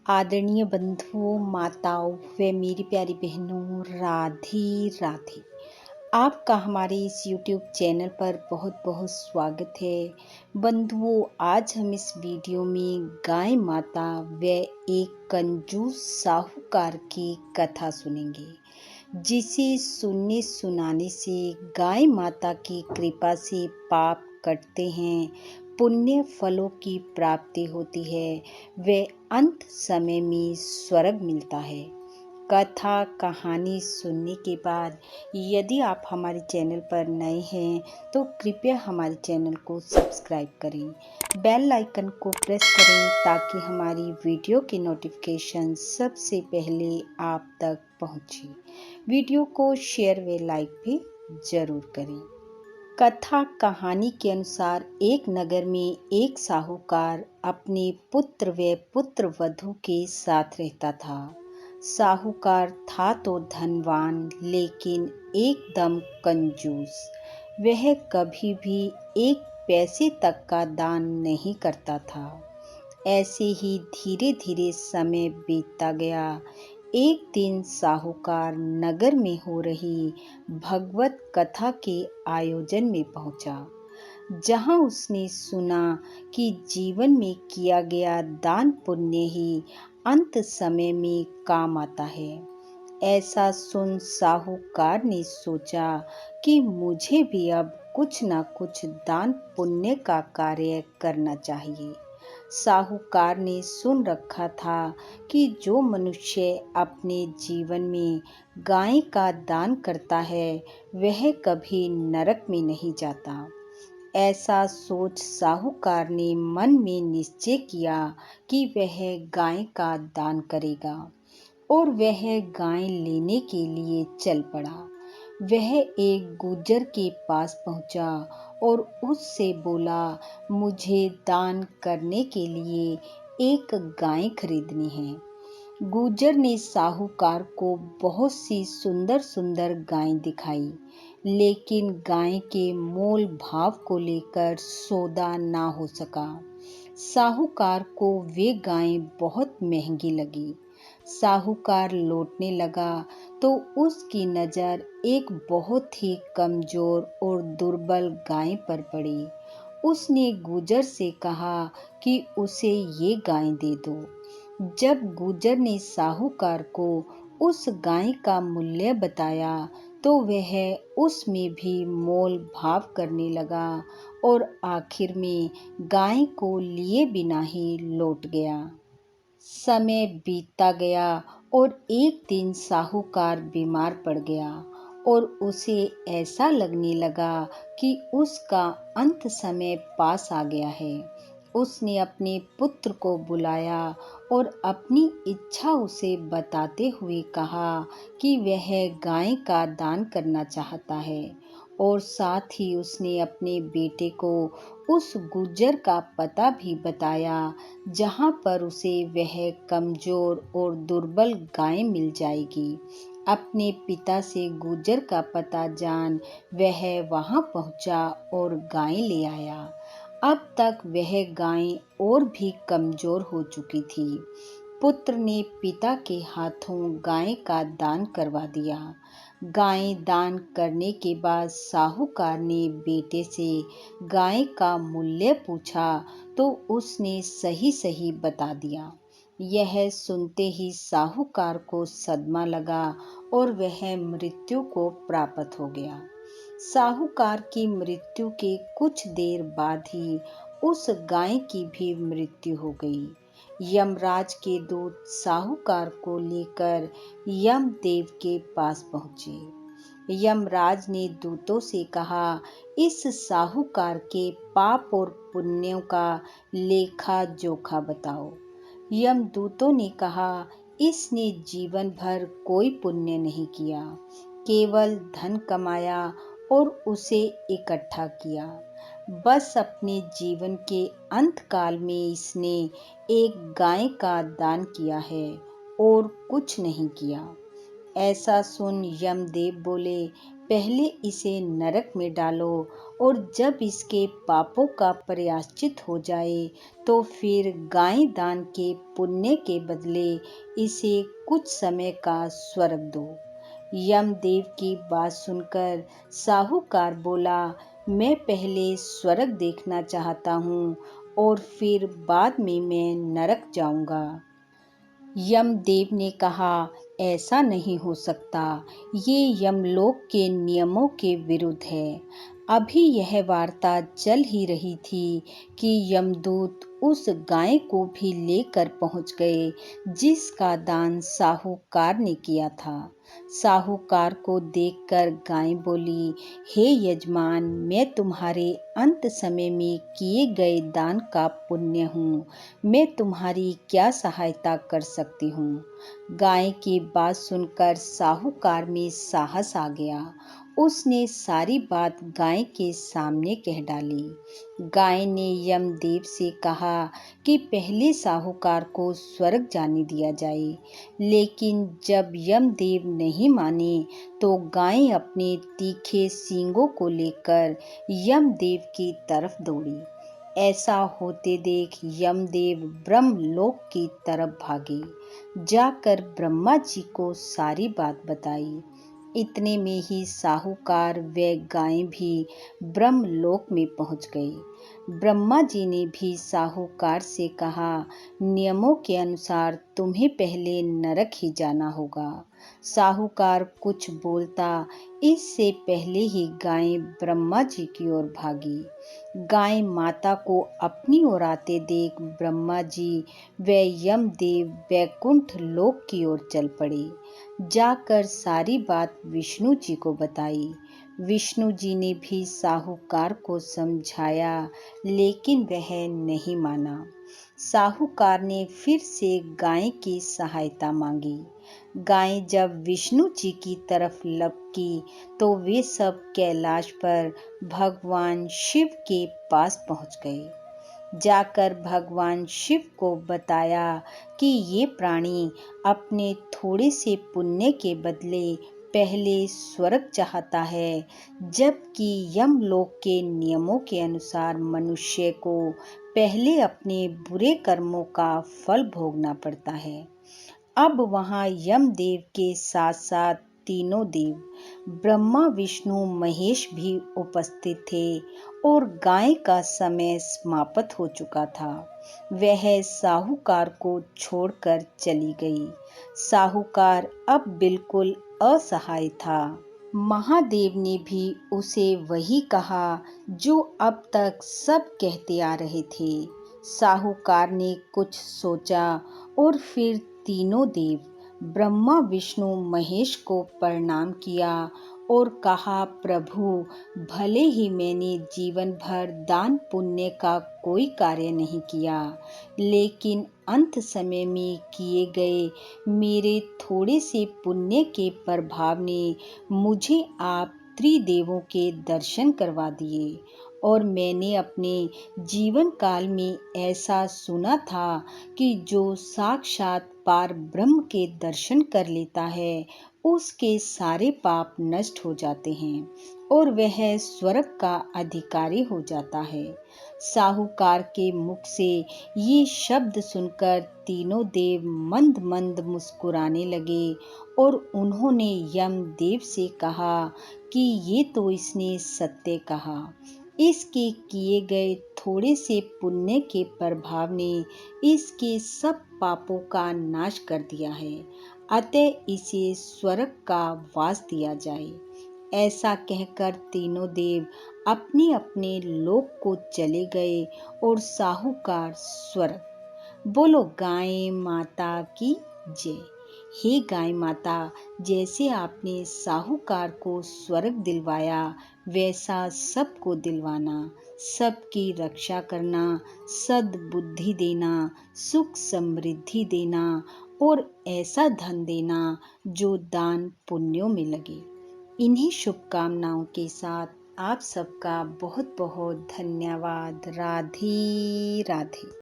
आदरणीय बंधुओं, माताओं व मेरी प्यारी बहनों, राधे राधे। आपका हमारे इस YouTube चैनल पर बहुत बहुत स्वागत है। बंधुओं, आज हम इस वीडियो में गाय माता व एक कंजूस साहूकार की कथा सुनेंगे, जिसे सुनने सुनाने से गाय माता की कृपा से पाप कटते हैं, पुण्य फलों की प्राप्ति होती है व अंत समय में स्वर्ग मिलता है। कथा कहानी सुनने के बाद यदि आप हमारे चैनल पर नए हैं तो कृपया हमारे चैनल को सब्सक्राइब करें, बेल आइकन को प्रेस करें ताकि हमारी वीडियो की नोटिफिकेशन सबसे पहले आप तक पहुंचे। वीडियो को शेयर व लाइक भी जरूर करें। कथा कहानी के अनुसार एक नगर में एक साहूकार अपने पुत्र व पुत्र वधू के साथ रहता था। साहूकार था तो धनवान, लेकिन एकदम कंजूस। वह कभी भी एक पैसे तक का दान नहीं करता था। ऐसे ही धीरे धीरे समय बीतता गया। एक दिन साहूकार नगर में हो रही भगवत कथा के आयोजन में पहुंचा, जहां उसने सुना कि जीवन में किया गया दान पुण्य ही अंत समय में काम आता है। ऐसा सुन साहूकार ने सोचा कि मुझे भी अब कुछ न कुछ दान पुण्य का कार्य करना चाहिए। साहूकार ने सुन रखा था कि जो मनुष्य अपने जीवन में गाय का दान करता है वह कभी नरक में नहीं जाता। ऐसा सोच साहूकार ने मन में निश्चय किया कि वह गाय का दान करेगा और वह गाय लेने के लिए चल पड़ा। वह एक गुज्जर के पास पहुंचा और उससे बोला, मुझे दान करने के लिए एक गाय खरीदनी है। गुज्जर ने साहूकार को बहुत सी सुंदर सुंदर गाय दिखाई, लेकिन गाय के मोल भाव को लेकर सौदा ना हो सका। साहूकार को वे गाय बहुत महंगी लगी। साहूकार लौटने लगा तो उसकी नज़र एक बहुत ही कमजोर और दुर्बल गाय पर पड़ी। उसने गुज्जर से कहा कि उसे ये गाय दे दो। जब गुज्जर ने साहूकार को उस गाय का मूल्य बताया तो वह उसमें भी मोल भाव करने लगा और आखिर में गाय को लिए बिना ही लौट गया। समय बीतता गया और एक दिन साहूकार बीमार पड़ गया और उसे ऐसा लगने लगा कि उसका अंत समय पास आ गया है। उसने अपने पुत्र को बुलाया और अपनी इच्छा उसे बताते हुए कहा कि वह गाय का दान करना चाहता है, और साथ ही उसने अपने बेटे को उस गुज्जर का पता भी बताया जहां पर उसे वह कमजोर और दुर्बल गाय मिल जाएगी। अपने पिता से गुज्जर का पता जान वह वहां पहुंचा और गाय ले आया। अब तक वह गाय और भी कमजोर हो चुकी थी। पुत्र ने पिता के हाथों गाय का दान करवा दिया। गाय दान करने के बाद साहूकार ने बेटे से गाय का मूल्य पूछा तो उसने सही सही बता दिया। यह सुनते ही साहूकार को सदमा लगा और वह मृत्यु को प्राप्त हो गया। साहूकार की मृत्यु के कुछ देर बाद ही उस गाय की भी मृत्यु हो गई। यमराज के दूत साहूकार को लेकर यमदेव के पास पहुंचे। यमराज ने दूतों से कहा, इस साहूकार के पाप और पुण्यों का लेखा जोखा बताओ। यमदूतों ने कहा, इसने जीवन भर कोई पुण्य नहीं किया, केवल धन कमाया और उसे इकट्ठा किया। बस अपने जीवन के अंत काल में इसने एक गाय का दान किया है और कुछ नहीं किया। ऐसा सुन यमदेव बोले, पहले इसे नरक में डालो और जब इसके पापों का प्रायश्चित हो जाए तो फिर गाय दान के पुण्य के बदले इसे कुछ समय का स्वर्ग दो। यमदेव की बात सुनकर साहूकार बोला, मैं पहले स्वर्ग देखना चाहता हूँ और फिर बाद में मैं नरक जाऊंगा। यमदेव ने कहा, ऐसा नहीं हो सकता, ये यमलोक के नियमों के विरुद्ध है। अभी यह वार्ता चल ही रही थी कि यमदूत उस गाय को भी लेकर पहुंच गए जिसका दान साहूकार ने किया था। साहूकार को देखकर गाय बोली, हे यजमान, मैं तुम्हारे अंत समय में किए गए दान का पुण्य हूँ, मैं तुम्हारी क्या सहायता कर सकती हूँ। गाय की बात सुनकर साहूकार में साहस आ गया। उसने सारी बात गाय के सामने कह डाली। गाय ने यमदेव से कहा कि पहले साहूकार को स्वर्ग जाने दिया जाए, लेकिन जब यमदेव नहीं माने तो गाय अपने तीखे सींगों को लेकर यमदेव की तरफ दौड़ी। ऐसा होते देख यमदेव ब्रह्मलोक की तरफ भागे। जाकर ब्रह्मा जी को सारी बात बताई। इतने में ही साहूकार व गाय भी ब्रह्मलोक में पहुंच गए। ब्रह्मा जी ने भी साहूकार से कहा, नियमों के अनुसार तुम्हें पहले नरक ही जाना होगा। साहूकार कुछ बोलता इससे पहले ही गाय ब्रह्मा जी की ओर भागी। गाय माता को अपनी ओर आते देख ब्रह्मा जी व यमदेव वैकुंठ लोक की ओर चल पड़े। जाकर सारी बात विष्णु जी को बताई। विष्णु जी ने भी साहूकार को समझाया, लेकिन वह नहीं माना। साहूकार ने फिर से गाय की सहायता मांगी। गाय जब विष्णु जी की तरफ लपकी तो वे सब कैलाश पर भगवान शिव के पास पहुंच गए। जाकर भगवान शिव को बताया कि ये प्राणी अपने थोड़े से पुण्य के बदले पहले स्वर्ग चाहता है, जबकि यमलोक के नियमों के अनुसार मनुष्य को पहले अपने बुरे कर्मों का फल भोगना पड़ता है। अब वहां यमदेव के साथ साथ तीनों देव ब्रह्मा विष्णु महेश भी उपस्थित थे और गाय का समय समाप्त हो चुका था। वह साहूकार को छोड़कर चली गई। साहूकार अब बिल्कुल असहाय था। महादेव ने भी उसे वही कहा जो अब तक सब कहते आ रहे थे। साहूकार ने कुछ सोचा और फिर तीनों देव ब्रह्मा विष्णु महेश को प्रणाम किया और कहा, प्रभु, भले ही मैंने जीवन भर दान पुण्य का कोई कार्य नहीं किया, लेकिन अंत समय में किए गए मेरे थोड़े से पुण्य के प्रभाव ने मुझे आप त्रिदेवों के दर्शन करवा दिए और मैंने अपने जीवन काल में ऐसा सुना था कि जो साक्षात पार ब्रह्म के दर्शन कर लेता है उसके सारे पाप नष्ट हो जाते हैं और वह स्वर्ग का अधिकारी हो जाता है। साहूकार के मुख से ये शब्द सुनकर तीनों देव मंद मंद मुस्कुराने लगे और उन्होंने यमदेव से कहा कि ये तो इसने सत्य कहा। इसके किए गए थोड़े से पुण्य के प्रभाव ने इसके सब पापों का नाश कर दिया है, अतः इसे स्वर्ग का वास दिया जाए। ऐसा कहकर तीनों देव अपने अपने लोक को चले गए और साहूकार स्वर्ग। बोलो गाय माता की जय। हे गाय माता, जैसे आपने साहूकार को स्वर्ग दिलवाया वैसा सबको दिलवाना, सबकी रक्षा करना, सद्बुद्धि देना, सुख समृद्धि देना और ऐसा धन देना जो दान पुण्यों में लगे। इन्हीं शुभकामनाओं के साथ आप सबका बहुत बहुत धन्यवाद। राधे राधे।